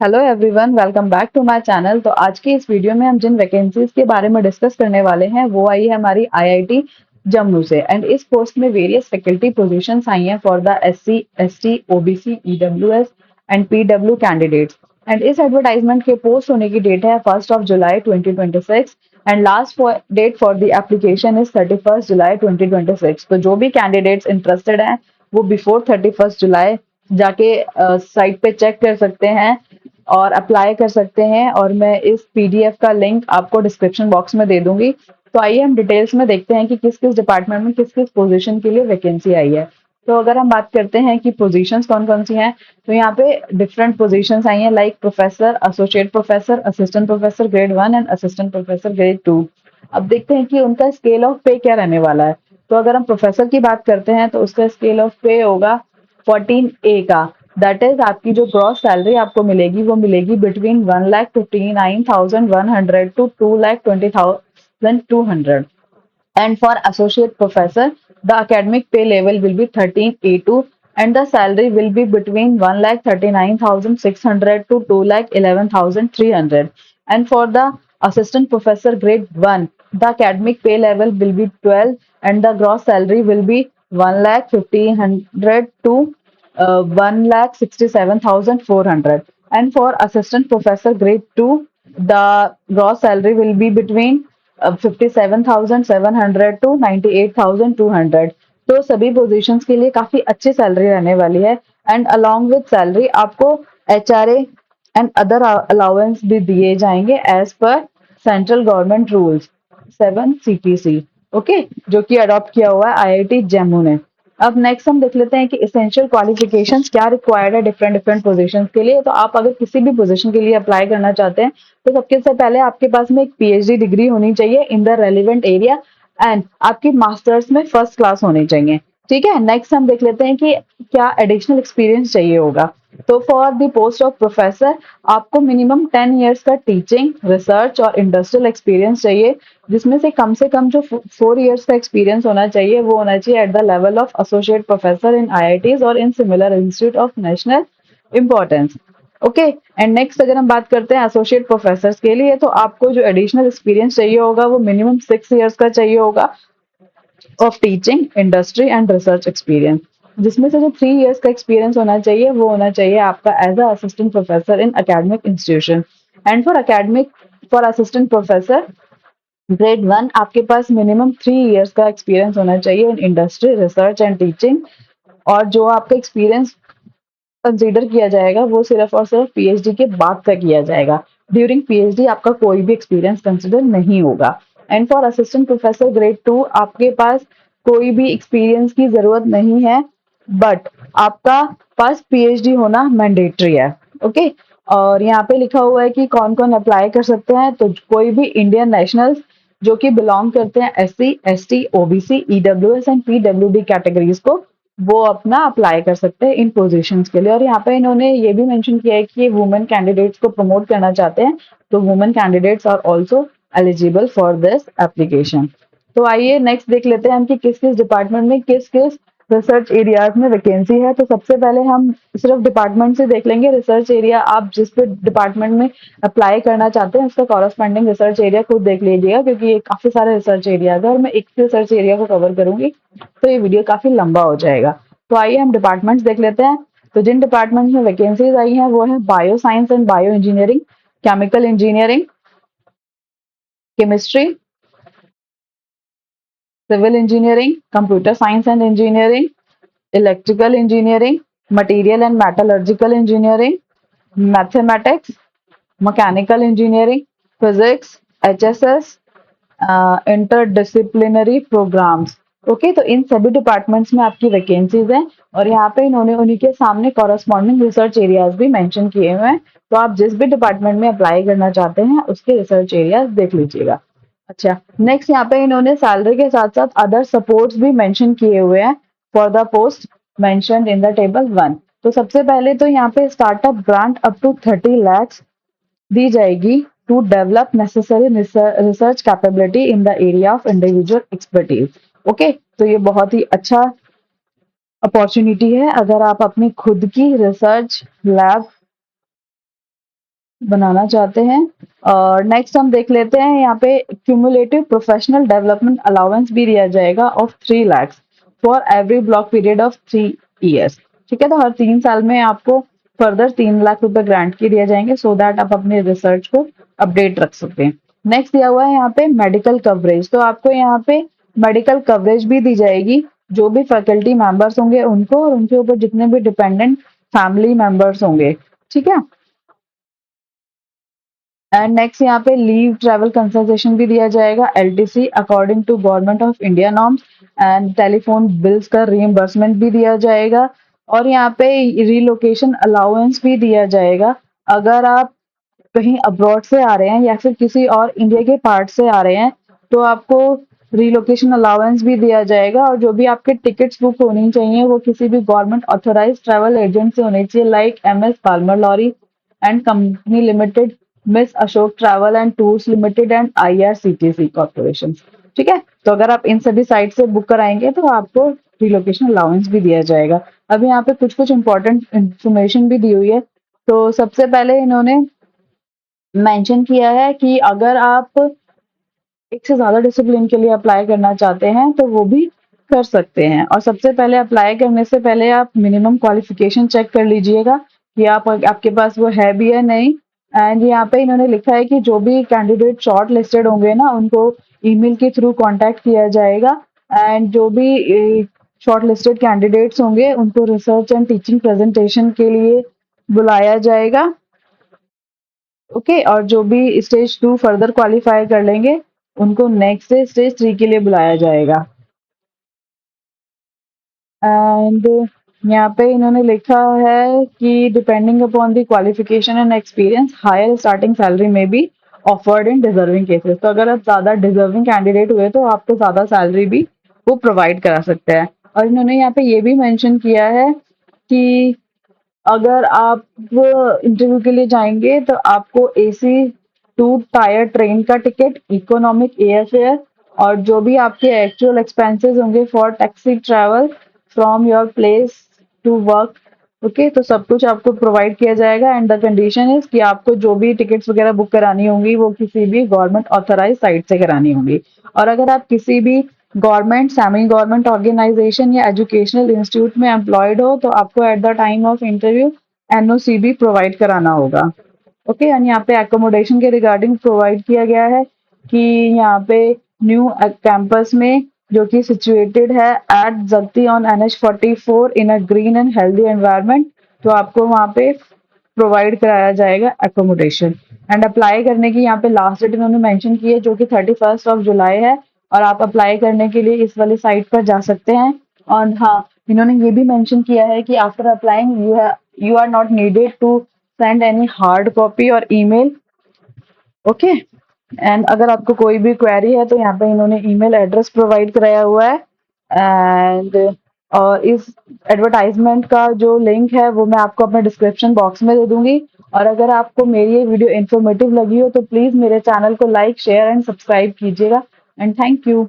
Hello everyone, welcome back to my channel. तो आज की इस वीडियो में हम जिन वैकेंसीज के बारे में डिस्कस करने वाले हैं वो आई है हमारी आईआईटी जम्मू से। एंड इस पोस्ट में वेरियस फैकल्टी पोजीशंस आई हैं for the SC, ST, OBC, EWS and PW candidates. And इस एडवर्टाइजमेंट के पोस्ट होने की डेट है 1 July 2026 and last date for the application is 31 July 2026। तो जो भी कैंडिडेट्स इंटरेस्टेड हैं वो बिफोर 31 जुलाई जाके साइट पे चेक कर सकते हैं और अप्लाई कर सकते हैं। और मैं इस पीडीएफ का लिंक आपको डिस्क्रिप्शन बॉक्स में दे दूंगी। तो आइए हम डिटेल्स में देखते हैं कि किस किस डिपार्टमेंट में किस किस पोजीशन के लिए वैकेंसी आई है। तो अगर हम बात करते हैं कि पोजीशंस कौन कौन सी हैं, तो यहाँ पे डिफरेंट पोजीशंस आई हैं like professor, associate professor, assistant professor grade 1 and assistant professor grade 2। अब देखते हैं कि उनका स्केल ऑफ पे क्या रहने वाला है। तो अगर हम प्रोफेसर की बात करते हैं तो उसका स्केल ऑफ पे होगा 14A का। दैट इज आपकी जो ग्रॉस सैलरी आपको मिलेगी वो मिलेगी between 1,59,100 to 2,20,200। And for associate professor, the academic pay level will be 13A2 and the salary will be between 1,39,600 to 2,11,300. And for the assistant professor grade 1, the academic pay level will be 12 and the gross salary will be 1,15,000 to 1,67,400. And for assistant professor grade 2, the gross salary will be between 57,700 to 98,200। तो सभी positions के लिए काफी अच्छी salary रहने वाली है। And along with salary आपको एचआरए एंड अदर अलाउंस भी दिए जाएंगे as per central government rules 7 CPC। Okay, जो कि अडॉप्ट किया हुआ है आईआईटी जम्मू ने। अब नेक्स्ट हम देख लेते हैं कि एसेंशियल क्वालिफिकेशंस क्या रिक्वायर्ड है डिफरेंट डिफरेंट पोजीशंस के लिए। तो आप अगर किसी भी पोजीशन के लिए अप्लाई करना चाहते हैं तो सबसे से पहले आपके पास में एक पीएचडी डिग्री होनी चाहिए in the relevant area and आपकी मास्टर्स में फर्स्ट क्लास होनी चाहिए। ठीक है, नेक्स्ट हम देख लेते हैं कि क्या एडिशनल एक्सपीरियंस चाहिए होगा। तो for the post of professor आपको मिनिमम 10 इयर्स का टीचिंग, रिसर्च और इंडस्ट्रियल एक्सपीरियंस चाहिए, जिसमें से कम जो 4 इयर्स का एक्सपीरियंस होना चाहिए वो होना चाहिए at the level of associate professor in IITs और in similar institute of national importance. Okay, and next अगर हम बात करते हैं एसोसिएट प्रोफेसर के लिए तो आपको जो एडिशनल एक्सपीरियंस चाहिए होगा वो मिनिमम 6 इयर्स का चाहिए होगा of teaching, industry and research experience, जिसमें से जो 3 इयर्स का एक्सपीरियंस होना चाहिए वो होना चाहिए आपका as a assistant professor in academic institution. And for assistant professor grade 1 आपके पास मिनिमम 3 इयर्स का एक्सपीरियंस होना चाहिए in industry, research and teaching. और जो आपका एक्सपीरियंस कंसीडर किया जाएगा वो सिर्फ और सिर्फ पीएचडी के बाद का किया जाएगा। ड्यूरिंग पीएचडी आपका कोई भी एक्सपीरियंस कंसीडर नहीं होगा। And for assistant professor grade 2 आपके पास कोई भी एक्सपीरियंस की जरूरत नहीं है, बट आपका पास पीएचडी होना मैंडेटरी है। ओके, और यहाँ पे लिखा हुआ है कि कौन कौन अप्लाई कर सकते हैं। तो कोई भी इंडियन नेशनल्स जो कि बिलोंग करते हैं SC, ST, OBC, EWS and PWD categories को, वो अपना अप्लाई कर सकते हैं इन पोजीशंस के लिए। और यहाँ पे इन्होंने ये भी मेंशन किया है कि ये वुमेन कैंडिडेट्स को प्रमोट करना चाहते हैं, तो women candidates are also eligible for this application. तो आइए नेक्स्ट देख लेते हैं हम कि किस किस डिपार्टमेंट में किस किस रिसर्च एरियाज में वैकेंसी है। तो सबसे पहले हम सिर्फ डिपार्टमेंट से देख लेंगे। रिसर्च एरिया आप जिस भी डिपार्टमेंट में अप्लाई करना चाहते हैं उसका कॉरस्पॉन्डिंग रिसर्च एरिया खुद देख लीजिएगा, क्योंकि ये काफी सारे रिसर्च एरियाज है और मैं एक रिसर्च एरिया को कवर करूंगी तो ये वीडियो काफी लंबा हो जाएगा। तो आइए हम डिपार्टमेंट्स देख लेते हैं। तो जिन डिपार्टमेंट्स में वैकेंसीज आई हैं वो है bio science and bio engineering, chemical engineering, chemistry, civil engineering, computer science and engineering, electrical engineering, material and metallurgical engineering, mathematics, mechanical engineering, physics, HSS, interdisciplinary programs. Okay, तो इन सभी डिपार्टमेंट्स में आपकी vacancies हैं और यहाँ पे इन्होंने उन्हीं के सामने कॉरस्पॉन्डिंग रिसर्च एरियाज भी मेंशन किए हुए हैं। तो आप जिस भी डिपार्टमेंट में अप्लाई करना चाहते हैं उसके रिसर्च एरियाज देख लीजिएगा। अच्छा, नेक्स्ट यहाँ पे इन्होंने सैलरी के साथ साथ अदर सपोर्ट्स भी मेंशन किए हुए हैं for the post mentioned in the table 1। तो सबसे पहले तो यहाँ पे startup grant up to 30 lakhs दी जाएगी to develop necessary research capability in the area of individual expertise. Okay, तो ये बहुत ही अच्छा अपॉर्चुनिटी है अगर आप अपनी खुद की रिसर्च लैब बनाना चाहते हैं। और नेक्स्ट हम देख लेते हैं, यहाँ पे क्यूमुलेटिव प्रोफेशनल डेवलपमेंट अलाउंस भी दिया जाएगा of 3 lakhs for every block period of 3 years। ठीक है, तो हर 3 साल में आपको फर्दर 3 लाख रुपए ग्रांट के दिए जाएंगे, सो दैट आप अपने रिसर्च को अपडेट रख सकते हैं। नेक्स्ट दिया हुआ है यहाँ पे मेडिकल कवरेज, तो आपको यहाँ पे मेडिकल कवरेज भी दी जाएगी, जो भी फैकल्टी मेंबर्स होंगे उनको, और उनके ऊपर जितने भी डिपेंडेंट फैमिली मेंबर्स होंगे। ठीक है, एंड नेक्स्ट यहाँ पे लीव ट्रैवल कंसल्टेशन भी दिया जाएगा, LTC according to government of India norms, and telephone bills का रीइंबर्समेंट भी दिया जाएगा। और यहाँ पे रिलोकेशन अलाउंस भी दिया जाएगा, अगर आप कहीं अब्रॉड से आ रहे हैं या फिर किसी और इंडिया के पार्ट से आ रहे हैं, तो आपको रिलोकेशन अलाउंस भी दिया जाएगा। और जो भी आपके टिकट्स बुक होनी चाहिए वो किसी भी गवर्नमेंट ऑथोराइज ट्रैवल एजेंट से होनी चाहिए, like MS Palmer Lawrie and company limited, miss Ashok travel and tours limited and IRCTC corporation. ठीक है, तो अगर आप इन सभी साइट से बुक कराएंगे तो आपको रिलोकेशन अलाउंस भी दिया जाएगा। अब यहाँ पे कुछ कुछ इंपॉर्टेंट इंफॉर्मेशन भी दी हुई है। तो सबसे पहले इन्होंने मेंशन किया है कि अगर आप एक से ज़्यादा डिसिप्लिन के लिए अप्लाई करना चाहते हैं तो वो भी कर सकते हैं। और सबसे पहले अप्लाई करने से पहले आप मिनिमम क्वालिफिकेशन चेक कर लीजिएगा कि आप आपके पास वो है भी या नहीं। एंड यहाँ पे इन्होंने लिखा है कि जो भी कैंडिडेट शॉर्ट लिस्टेड होंगे ना, उनको ईमेल के थ्रू कांटेक्ट किया जाएगा। एंड जो भी शॉर्ट लिस्टेड कैंडिडेट्स होंगे उनको रिसर्च एंड टीचिंग प्रेजेंटेशन के लिए बुलाया जाएगा। ओके, और जो भी स्टेज 2 फर्दर क्वालिफाई कर लेंगे उनको नेक्स्ट से स्टेज 3 के लिए बुलाया जाएगा। एंड यहाँ पे इन्होंने लिखा है कि depending upon the qualification and experience higher starting salary may be offered in deserving cases. तो अगर आप ज्यादा डिजर्विंग कैंडिडेट हुए तो आपको ज्यादा सैलरी भी वो प्रोवाइड करा सकते हैं। और इन्होंने यहाँ पे ये भी मेंशन किया है कि अगर आप इंटरव्यू के लिए जाएंगे तो आपको एसी 2 टायर ट्रेन का टिकट, इकोनॉमिक एयर फेयर, और जो भी आपके एक्चुअल एक्सपेंसेस होंगे for taxi travel from your place to work, okay, तो सब कुछ आपको प्रोवाइड किया जाएगा। एंड द कंडीशन इज कि आपको जो भी टिकट्स वगैरह बुक करानी होंगी वो किसी भी गवर्नमेंट ऑथराइज साइट से करानी होंगी। और अगर आप किसी भी गवर्नमेंट, सेमी गवर्नमेंट ऑर्गेनाइजेशन या एजुकेशनल इंस्टीट्यूट में एम्प्लॉयड हो तो आपको at the time of interview NOC भी प्रोवाइड कराना होगा। ओके, एंड यहाँ पे एकोमोडेशन के रिगार्डिंग प्रोवाइड किया गया है कि यहाँ पे न्यू कैंपस में जो कि सिचुएटेड है एट जगती on NH 44 in a green and healthy environment, तो आपको वहाँ पे प्रोवाइड कराया जाएगा एकोमोडेशन। एंड अप्लाई करने की यहाँ पे लास्ट डेट इन्होंने मेंशन की है जो कि 31 जुलाई है, और आप अप्लाई करने के लिए इस वाली साइट पर जा सकते हैं। और हाँ, इन्होंने ये भी मेंशन किया है कि after applying you are not needed to send any hard copy और ईमेल। ओके, एंड अगर आपको कोई भी क्वेरी है तो यहाँ पे इन्होंने ईमेल एड्रेस प्रोवाइड कराया हुआ है। एंड और इस एडवर्टाइजमेंट का जो लिंक है वो मैं आपको अपने डिस्क्रिप्शन बॉक्स में दे दूंगी। और अगर आपको मेरी ये वीडियो इन्फॉर्मेटिव लगी हो तो प्लीज़ मेरे चैनल को लाइक, शेयर एंड सब्सक्राइब कीजिएगा। And thank you.